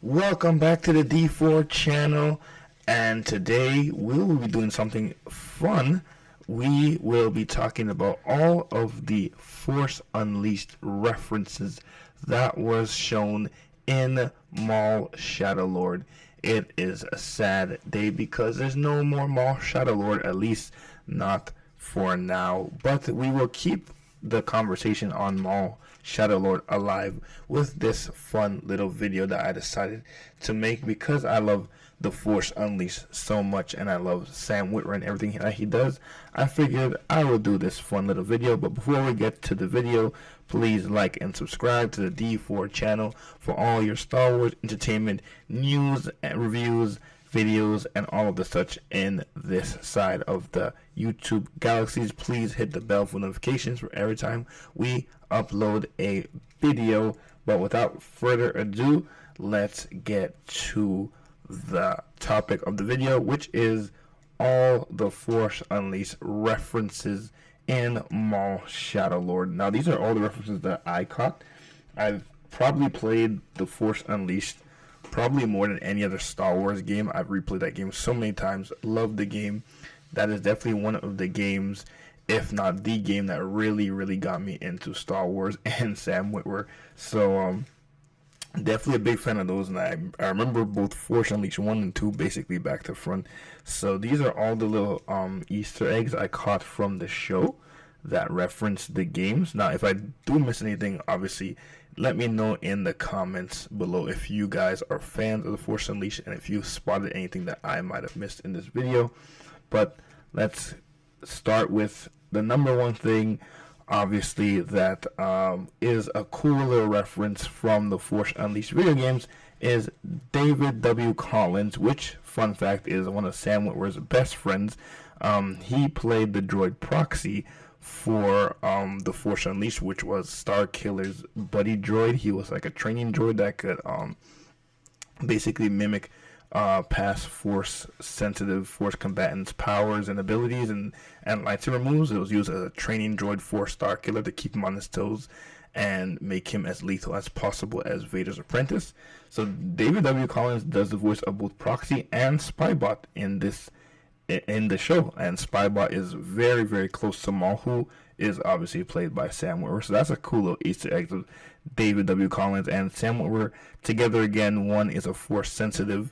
Welcome back to the D4 channel, and today we will be doing something fun. We will be talking about all of the Force Unleashed references that was shown in Maul Shadow Lord. It is a sad day because there's no more Maul Shadow Lord, at least not for now, but we will keep the conversation on Maul Shadow Lord alive with this fun little video that I decided to make because I love the Force Unleashed so much and I love Sam Witwer and everything that he does. I figured I would do this fun little video, but before we get to the video, please like and subscribe to the D4 channel for all your Star Wars entertainment news and reviews, videos, and all of the such in this side of the YouTube galaxies. Please hit the bell for notifications for every time we upload a video. But without further ado, let's get to the topic of the video, which is all the Force Unleashed references in Maul Shadow Lord. Now, these are all the references that I caught. I've probably played the Force Unleashed probably more than any other Star Wars game. I've replayed that game so many times. Love the game. That is definitely one of the games, if not the game, that really got me into Star Wars and Sam Witwer. So definitely a big fan of those, and I remember both Force Unleashed 1 and 2 basically back to front. So these are all the little Easter eggs I caught from the show that reference the games. Now, if I do miss anything, obviously let me know in the comments below if you guys are fans of the Force Unleashed and if you spotted anything that I might have missed in this video. But let's start with the number one thing, obviously, that is a cool little reference from the Force Unleashed video games is David W. Collins, which, fun fact, is one of Sam Witwer's best friends. He played the droid Proxy for the Force Unleashed, which was Starkiller's buddy droid. He was like a training droid that could basically mimic past Force sensitive Force combatants' powers and abilities and lightsaber moves. It was used as a training droid for Starkiller to keep him on his toes and make him as lethal as possible as Vader's apprentice. So David W. Collins does the voice of both Proxy and Spybot in the show, and Spybot is very close to Maul, who is obviously played by Sam Witwer. So that's a cool little Easter egg of David W. Collins and Sam Witwer together again. One is a Force sensitive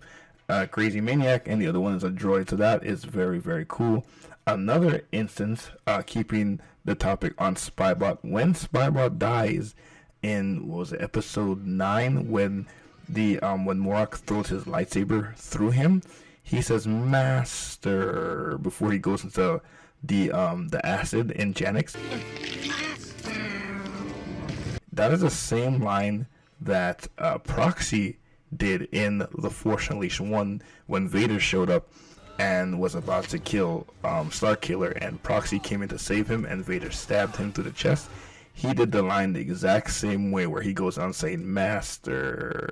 crazy maniac, and the other one is a droid. So that is very cool. Another instance, keeping the topic on Spybot, when Spybot dies in, what was it, episode 9, when when Morak throws his lightsaber through him, he says "Master" before he goes into the acid in Janix. That is the same line that Proxy did in the Force Unleashed 1 when Vader showed up and was about to kill Starkiller, and Proxy came in to save him, and Vader stabbed him through the chest. He did the line the exact same way, where he goes on saying "Master."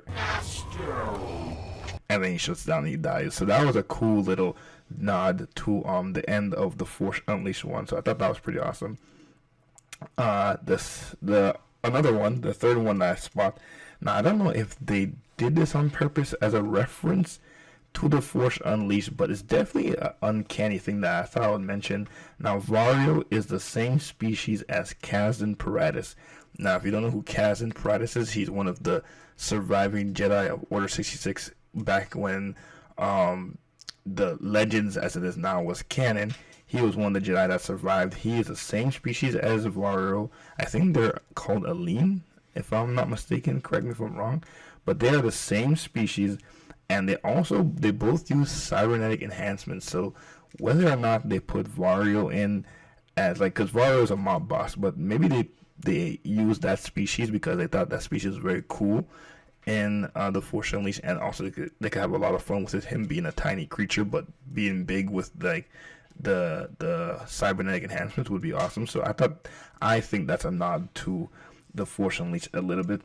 And then he shuts down and he dies. So that was a cool little nod to the end of the Force Unleashed 1. So I thought that was pretty awesome. Another one, the third one that I spot. Now I don't know if they did this on purpose as a reference to the Force Unleashed, but it's definitely an uncanny thing that I thought I would mention. Now, Vario is the same species as Kazdan Paratus. Now, if you don't know who Kazdan Paratus is, he's one of the surviving Jedi of Order 66 back when the Legends, as it is now, was canon. He was one of the Jedi that survived. He is the same species as Vario. I think they're called Aleen, if I'm not mistaken. Correct me if I'm wrong. But they are the same species, and they both use cybernetic enhancements. So whether or not they put Vario in as, like, because Vario is a mob boss, but maybe they used that species because they thought that species was very cool in the Force Unleashed, and also they could have a lot of fun with him being a tiny creature but being big with like the cybernetic enhancements would be awesome. So I think that's a nod to the Force Unleashed a little bit.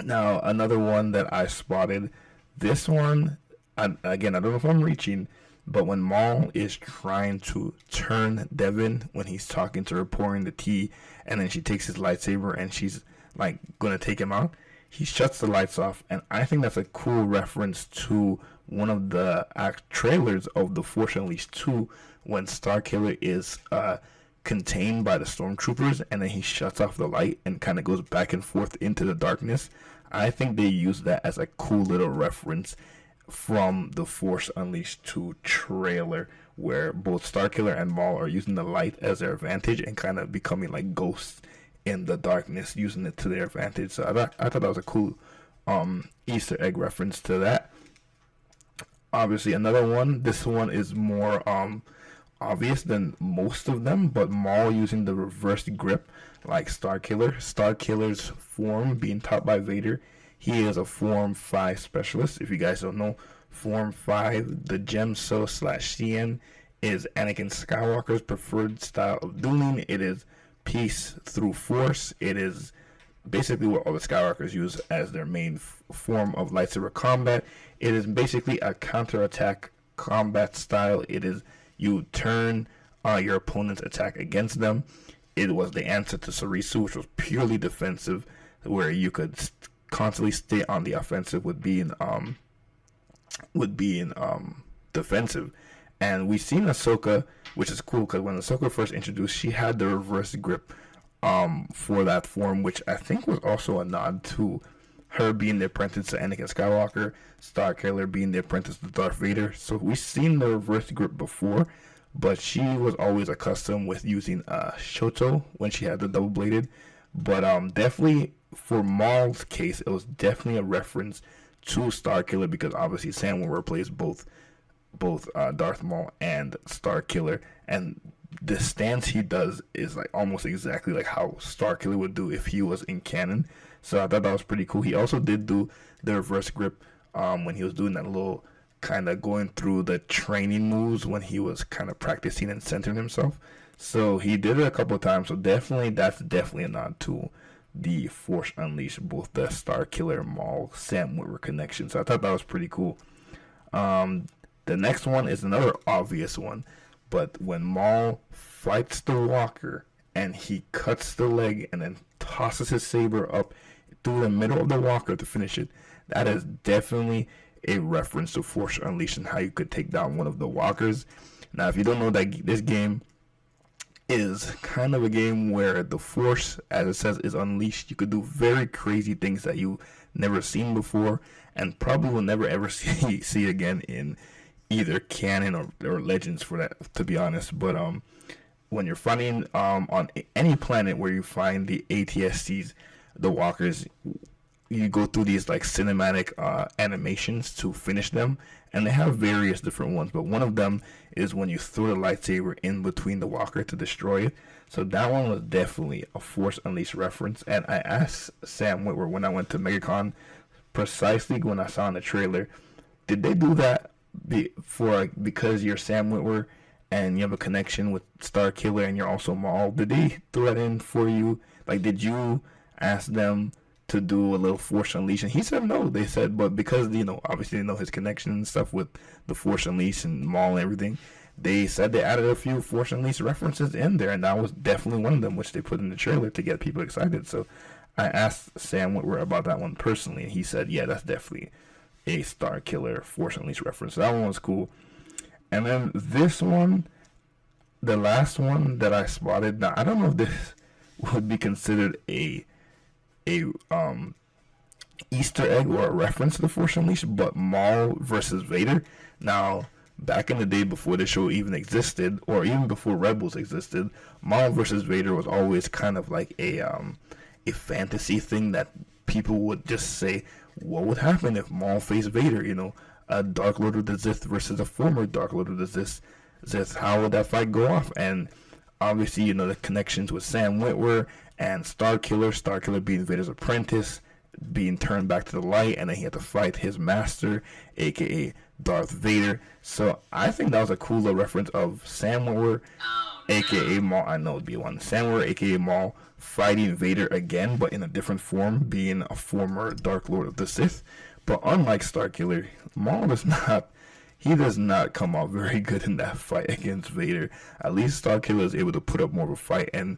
Now, another one that I spotted, this one, again, I don't know if I'm reaching, but when Maul is trying to turn Devin, when he's talking to her, pouring the tea, and then she takes his lightsaber and she's like gonna take him out, he shuts the lights off, and I think that's a cool reference to one of the trailers of The Force Unleashed 2 when Starkiller is contained by the stormtroopers, and then he shuts off the light and kind of goes back and forth into the darkness. I think they use that as a cool little reference from the Force Unleashed 2 trailer, where both Starkiller and Maul are using the light as their advantage and kind of becoming like ghosts in the darkness, using it to their advantage. So I thought that was a cool Easter egg reference to that. Obviously, another one. This one is more obvious than most of them, but Maul using the reverse grip like Starkiller. Starkiller's form being taught by Vader. He is a Form 5 specialist. If you guys don't know, Form 5, the Gem So / CN, is Anakin Skywalker's preferred style of dueling. It is peace through force. It is basically what all the Skywalkers use as their main form of lightsaber combat. It is basically a counterattack combat style. It is you turn your opponent's attack against them. It was the answer to Sarisu, which was purely defensive, where you could constantly stay on the offensive with being defensive. And we've seen Ahsoka, which is cool because when Ahsoka first introduced, she had the reverse grip for that form, which I think was also a nod to her being the apprentice to Anakin Skywalker, Starkiller being the apprentice to Darth Vader. So we've seen the reverse grip before, but she was always accustomed with using Shoto when she had the double bladed. But definitely for Maul's case, it was definitely a reference to Starkiller because obviously Sam Witwer plays both Darth Maul and Starkiller, and the stance he does is like almost exactly like how Starkiller would do if he was in canon. So I thought that was pretty cool. He also did do the reverse grip when he was doing that little kind of going through the training moves when he was kind of practicing and centering himself. So he did it a couple of times. So that's definitely a nod to the Force Unleashed, both the Starkiller Maul Sam Witwer connection. So I thought that was pretty cool. The next one is another obvious one, but when Maul fights the walker and he cuts the leg and then tosses his saber up through the middle of the walker to finish it, that is definitely a reference to Force Unleashed and how you could take down one of the walkers. Now, if you don't know, that this game is kind of a game where the Force, as it says, is unleashed. You could do very crazy things that you've never seen before and probably will never ever see again in either canon or legends, for that, to be honest. But when you're fighting on any planet where you find the ATSTs, the walkers, you go through these like cinematic animations to finish them, and they have various different ones, but one of them is when you throw the lightsaber in between the walker to destroy it. So that one was definitely a Force Unleashed reference, and I asked Sam Witwer when I went to MegaCon, precisely when I saw in the trailer, did they do that because you're Sam Witwer and you have a connection with Starkiller and you're also Maul? Did they throw that in for you? Like, did you ask them to do a little Force Unleashed? And he said no. They said, but because, obviously they know his connection and stuff with the Force Unleashed and Maul and everything, they said they added a few Force Unleashed references in there, and that was definitely one of them, which they put in the trailer to get people excited. So I asked Sam Witwer about that one personally, and he said, yeah, that's definitely a Starkiller Force Unleashed reference. So that one was cool. And then this one, the last one that I spotted, now I don't know if this would be considered a Easter egg or a reference to the Force Unleashed, but Maul versus Vader. Now, back in the day before the show even existed, or even before Rebels existed, Maul versus Vader was always kind of like a fantasy thing that people would just say, what would happen if Maul faced Vader? A Dark Lord of the Sith versus a former Dark Lord of the Sith. How would that fight go off? And obviously, the connections with Sam Witwer and Starkiller being Vader's apprentice, being turned back to the light, and then he had to fight his master, aka Darth Vader. So I think that was a cool little reference of Sam Witwer, aka Maul. I know it'd be one. Sam Witwer, aka Maul, fighting Vader again, but in a different form, being a former Dark Lord of the Sith. But unlike Starkiller, Maul is not he does not come out very good in that fight against Vader. At least Starkiller is able to put up more of a fight and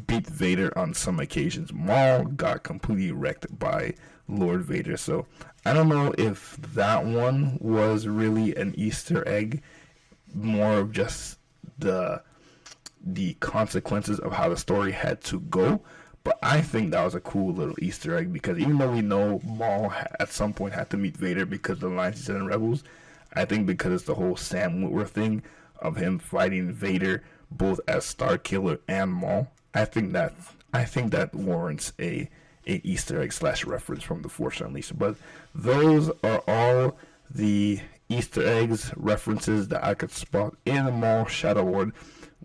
beat Vader on some occasions. Maul got completely wrecked by Lord Vader. So I don't know if that one was really an Easter egg, more of just the consequences of how the story had to go. But I think that was a cool little Easter egg, because even though we know Maul at some point had to meet Vader because of the lines he said in Rebels, I think because it's the whole Sam Witwer thing of him fighting Vader both as Starkiller and Maul, I think that warrants a Easter egg / reference from The Force Unleashed. But those are all the Easter eggs, references that I could spot in Maul Shadow Lord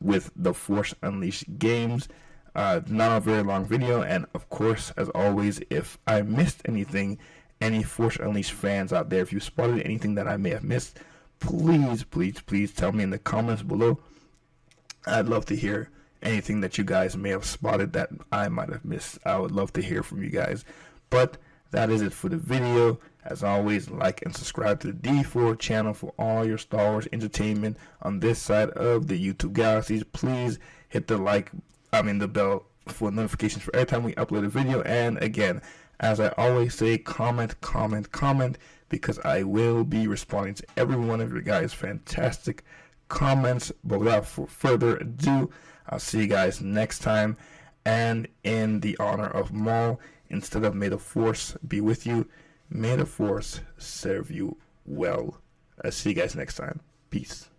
with The Force Unleashed games. Not a very long video, and of course, as always, if I missed anything, any Force Unleashed fans out there, if you spotted anything that I may have missed, please tell me in the comments below. I'd love to hear anything that you guys may have spotted that I might have missed. I would love to hear from you guys. But that is it for the video. As always, like and subscribe to the D4 channel for all your Star Wars entertainment on this side of the YouTube galaxies. Please hit the the bell for notifications for every time we upload a video. And again, as I always say, comment, because I will be responding to every one of your guys' fantastic comments. But without further ado, I'll see you guys next time. And in the honor of Maul, instead of may the Force be with you, may the Force serve you well. I'll see you guys next time. Peace.